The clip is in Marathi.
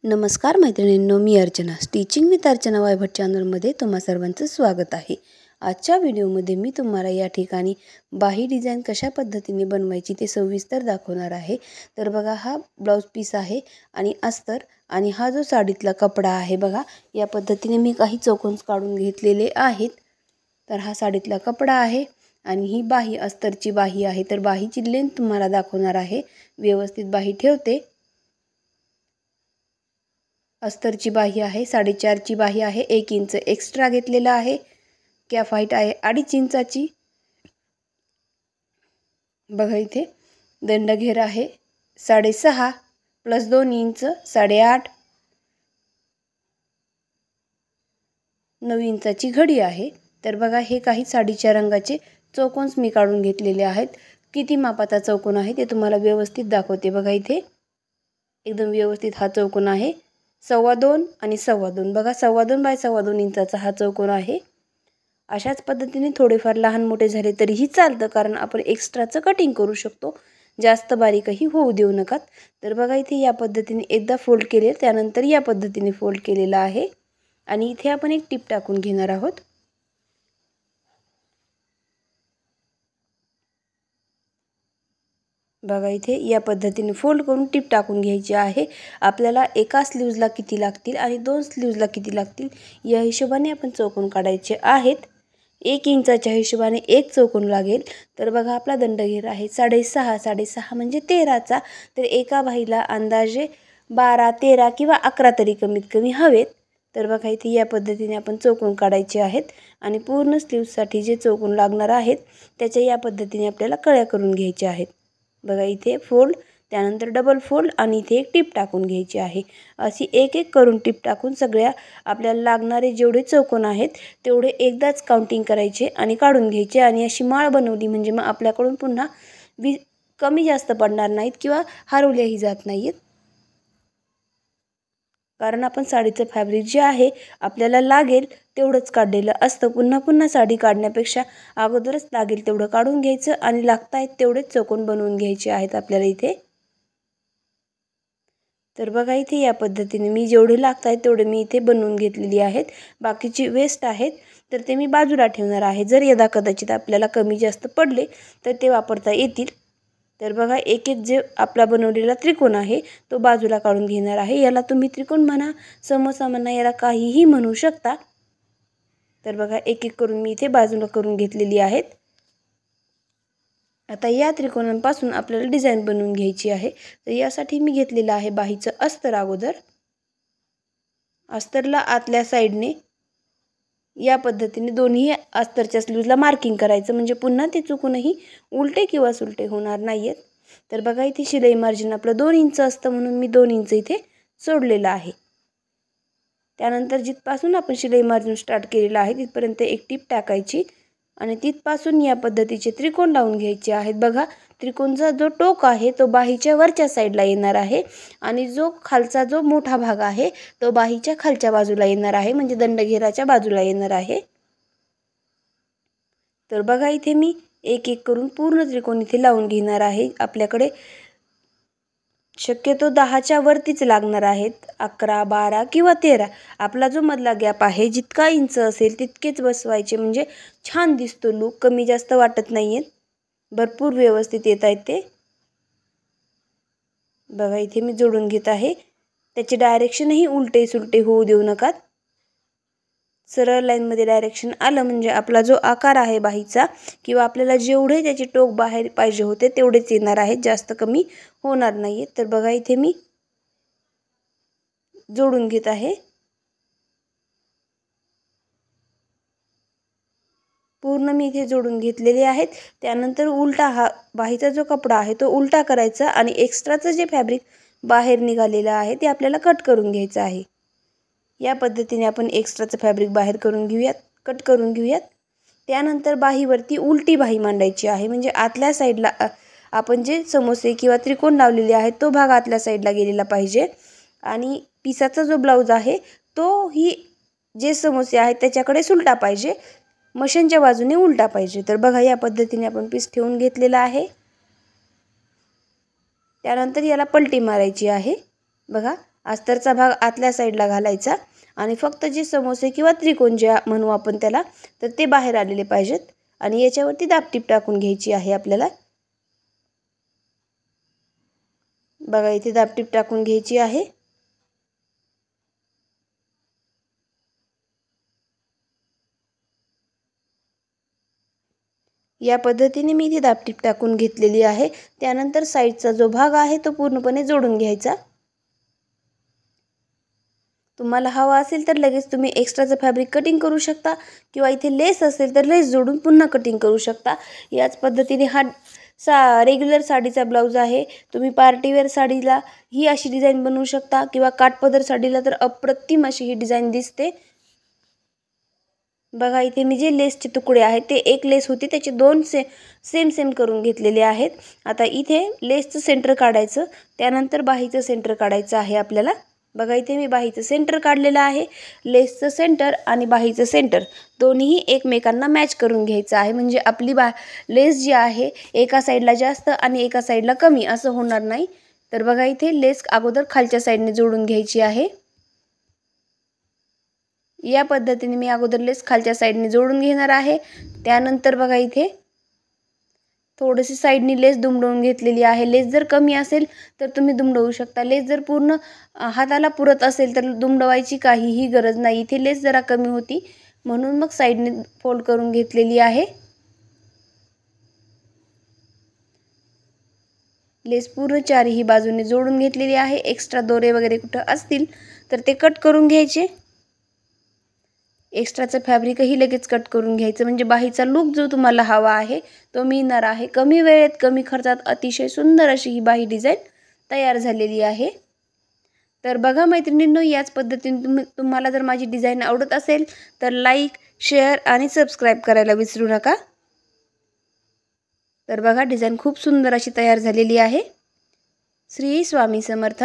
नमस्कार मैत्रिणींनो, मी अर्चना स्टिचिंग विथ अर्चना वायभट चॅनलमध्ये तुम्हा सर्वांचं स्वागत आहे। आजच्या व्हिडिओमध्ये मी तुम्हाला या ठिकाणी बाही डिझाइन कशा पद्धतीने बनवायची ते सविस्तर दाखवणार आहे। तर बघा, हा ब्लाउज पीस आहे आणि अस्तर आणि हा जो साडीतला कपडा आहे बघा, या पद्धतीने मी काही चौकोन काढून घेतलेले आहेत। तर हा साडीतला कपडा आहे आणि ही बाही अस्तरची बाही आहे। तर बाहीची लेंथ तुम्हाला दाखवणार आहे। व्यवस्थित बाही ठेवते। अस्तरची बाही आहे 4.5 ची बाही आहे। 1 इंच एक्स्ट्रा घेतलेला आहे। कॅफ हाईट आहे 2.5 इंचाची। बघा, इथे दंड घेर आहे 6.5 प्लस 2 इंच 8.5। 9 इंचाची घडी आहे। तर बघा, हे काही साडीच्या रंगाचे चौकोन्स मी काढून घेतलेले आहेत। किती मापाचा चौकोन आहे ते तुम्हाला व्यवस्थित दाखवते। बघा, इथे एकदम व्यवस्थित हा चौकोन आहे 2.25 आणि 2.25। बघा, 2.25 बाय 2.25 इंचाचा हा चौकोन आहे। अशाच पद्धतीने थोडेफार लहान मोठे झाले तरीही चालतं, कारण आपण एक्स्ट्राचं कटिंग करू शकतो। जास्त बारीकही होऊ देऊ नका। तर बघा, इथे या पद्धतीने एकदा फोल्ड केले, त्यानंतर या पद्धतीने फोल्ड केलेला आहे आणि इथे आपण एक टिप टाकून घेणार आहोत। बघा, इथे या पद्धतीने फोल्ड करून टिप टाकून घ्यायची आहे। आपल्याला एका स्लीव्जला किती लागतील आणि 2 स्लीव्जला किती लागतील या हिशोबाने आपण चौकोन काढायचे आहेत। 1 इंचाच्या हिशोबाने एक चौकोन लागेल। तर बघा, आपला दंडघेर आहे 6.5 6.5 म्हणजे 13चा। तर एका बाहीला अंदाजे 12 13 किंवा 11 तरी कमीत कमी हवेत। तर बघा, इथे या पद्धतीने आपण चौकोन काढायचे आहेत आणि पूर्ण स्लीव्जसाठी जे चौकोन लागणार आहेत त्याच्या या पद्धतीने आपल्याला कळ्या करून घ्यायच्या आहेत। बघा, इथे फोल्ड, त्यानंतर डबल फोल्ड आणि इथे एक टिप टाकून घ्यायची आहे। अशी एक एक करून टिप टाकून सगळ्या आपल्याला लागणारे जेवढे चौकोन आहेत तेवढे एकदाच काउंटिंग करायचे आणि काढून घ्यायचे। आणि अशी माळ बनवली म्हणजे मग आपल्याकडून पुन्हा कमी जास्त पडणार नाहीत किंवा हरवल्याही जात नाहीत, कारण आपण साडीचं फॅब्रिक जे आहे आपल्याला लागेल तेवढंच काढलेलं असतं। पुन्हा पुन्हा साडी काढण्यापेक्षा अगोदरच लागेल तेवढं काढून घ्यायचं आणि लागतायत तेवढेच चौकोन बनवून घ्यायचे आहेत आपल्याला इथे। तर बघा, इथे या पद्धतीने मी जेवढे लागतायत तेवढे मी इथे बनवून घेतलेली आहेत। बाकीची वेस्ट आहेत तर ते मी बाजूला ठेवणार आहे। जर यदा कदाचित आपल्याला कमी जास्त पडले तर ते वापरता येतील। तर बघा, एक एक जे आपला बनवलेला त्रिकोण आहे तो बाजूला काढून घेणार आहे। याला तुम्ही त्रिकोण म्हणा, समोसा म्हणा, याला काहीही म्हणू शकता। तर बघा, एक एक करून मी इथे बाजूला करून घेतलेली आहेत। आता या त्रिकोणांपासून आपल्याला डिझाइन बनवून घ्यायची आहे। तर यासाठी मी घेतलेलं आहे बाहीचं अस्तर। अगोदर अस्तरला आतल्या साईडने या पद्धतीने दोन्ही अस्तरच्या स्लीव्जला मार्किंग करायचं, म्हणजे पुन्हा ते चुकूनही उलटे किंवा सुलटे होणार नाहीत। तर बघा, इथे शिलाई मार्जिन आपलं 2 इंच असतं म्हणून मी 2 इंच इथे सोडलेलं आहे। त्यानंतर जिथपासून आपण शिलाई मार्जिन स्टार्ट केलेलं आहे तिथपर्यंत एक टिप टाकायची आणि तिथपासून या पद्धतीचे त्रिकोण लावून घ्यायचे आहेत। बघा, त्रिकोणचा जो टोक आहे तो बाहीच्या वरच्या साईडला येणार आहे आणि जो खालचा जो मोठा भाग आहे तो बाहीच्या खालच्या बाजूला येणार आहे, म्हणजे दंडघेराच्या बाजूला येणार आहे। तर बघा, इथे मी एक एक करून पूर्ण त्रिकोण इथे लावून घेणार आहे। आपल्याकडे शक्यतो 10च्या वरतीच लागणार आहेत, 11 12 किंवा 13। आपला जो मधला गॅप आहे जितका इंच असेल तितकेच बसवायचे, म्हणजे छान दिसतो लुक, कमी जास्त वाटत नाहीये, भरपूर व्यवस्थित येत आहेत ते। बघा, इथे मी जोडून घेत आहे। त्याचे डायरेक्शनही उलटे सुलटे होऊ देऊ नका। सरळ लाईनमध्ये डायरेक्शन आलं म्हणजे आपला जो आकार आहे बाहीचा किंवा आपल्याला जेवढे त्याचे टोक बाहेर पाहिजे होते तेवढेच येणार आहेत, जास्त कमी होणार नाहीये। तर बघा, इथे मी जोडून घेत आहे। पूर्ण मी इथे जोडून घेतलेले आहेत। त्यानंतर उलटा हा बाहीचा जो कपडा आहे तो उलटा करायचा आणि एक्स्ट्राचं जे फॅब्रिक बाहेर निघालेलं आहे ते आपल्याला कट करून घ्यायचं आहे। या पद्धतीने आपण एक्स्ट्राचं फॅब्रिक बाहेर करून घेऊयात, कट करून घेऊयात। त्यानंतर बाहीवरती उलटी बाही मांडायची आहे, म्हणजे आतल्या साईडला आपण जे समोसे किंवा त्रिकोण लावलेले आहेत तो भाग आतल्या साईडला गेलेला पाहिजे आणि पिसाचा जो ब्लाउज आहे तो ही जे समोसे आहेत त्याच्याकडे सुलटा पाहिजे, मशीनच्या बाजूने उलटा पाहिजे। तर बघा, या पद्धतीने आपण पीस ठेवून घेतलेला आहे। त्यानंतर याला पलटी मारायची आहे। बघा, अस्तरचा भाग आतल्या साईडला घालायचा आणि फक्त जे समोसे किंवा त्रिकोण जे म्हणू आपण त्याला, तर ते बाहेर आलेले पाहिजेत आणि याच्यावरती दाबटीप टाकून घ्यायची आहे आपल्याला. बघा इथे दाबटीप टाकून घ्यायची आहे. या पद्धतीने मी इथे दाबटीप टाकून घेतलेली आहे. त्यानंतर साईडचा जो भाग आहे तो पूर्णपणे जोडून घ्यायचा. तुम्हाला हवा असेल तर लगेच तुम्ही एक्स्ट्राचं फॅब्रिक कटिंग करू शकता किंवा इथे लेस असेल तर लेस जोडून पुन्हा कटिंग करू शकता. याच पद्धतीने हा रेग्युलर साडीचा ब्लाऊज आहे. तुम्ही पार्टीवेअर साडीला ही अशी डिझाईन बनवू शकता किंवा काठपदर साडीला तर अप्रतिम अशी ही डिझाईन दिसते. बघा इथे मी जे लेसचे तुकडे आहेत ते एक लेस होती त्याचे दोन सेम करून घेतलेले आहेत. आता इथे लेसचं सेंटर काढायचं, त्यानंतर बाहीचं सेंटर काढायचं आहे आपल्याला. बघा इथे मी बाहीचं सेंटर काढलेलं आहे. लेसचं सेंटर आणि बाहीचं सेंटर दोन्ही एकमेकांना मॅच करून घ्यायचं आहे. म्हणजे आपली लेस जी आहे एका साईडला जास्त आणि एका साईडला कमी असं होणार नाही. तर बघा इथे लेस अगोदर खालच्या साईडने जोडून घ्यायची आहे. या पद्धतीने मी अगोदर लेस खालच्या साईडने जोडून घेणार आहे. त्यानंतर बघा इथे थोडीशी साईडनी लेस दुमडवून घेतलेली आहे. लेस जर कमी असेल तर तुम्ही दुमडवू शकता. लेस जर पूर्ण हाताला पुरत असेल तर दुमडवायची काहीही गरज नाही. इथे लेस जरा कमी होती म्हणून मग साईडने फोल्ड करून घेतलेली आहे. लेस पूर्ण चारही बाजूने जोडून घेतलेली आहे. एक्स्ट्रा दोरे वगैरे कुठं असतील तर ते कट करून घ्यायचे. एक्स्ट्राचं फॅब्रिकही लगेच कट करून घ्यायचं म्हणजे बाहीचा लुक जो तुम्हाला हवा आहे तो मिळणार आहे. कमी वेळेत कमी खर्चात अतिशय सुंदर अशी ही बाही डिझाईन तयार झालेली आहे. तर बघा मैत्रिणींनो, याच पद्धतीने तुम्हाला जर माझी डिझाईन आवडत असेल तर लाईक, शेअर आणि सबस्क्राईब करायला विसरू नका. तर बघा डिझाईन खूप सुंदर अशी तयार झालेली आहे. श्री स्वामी समर्थ.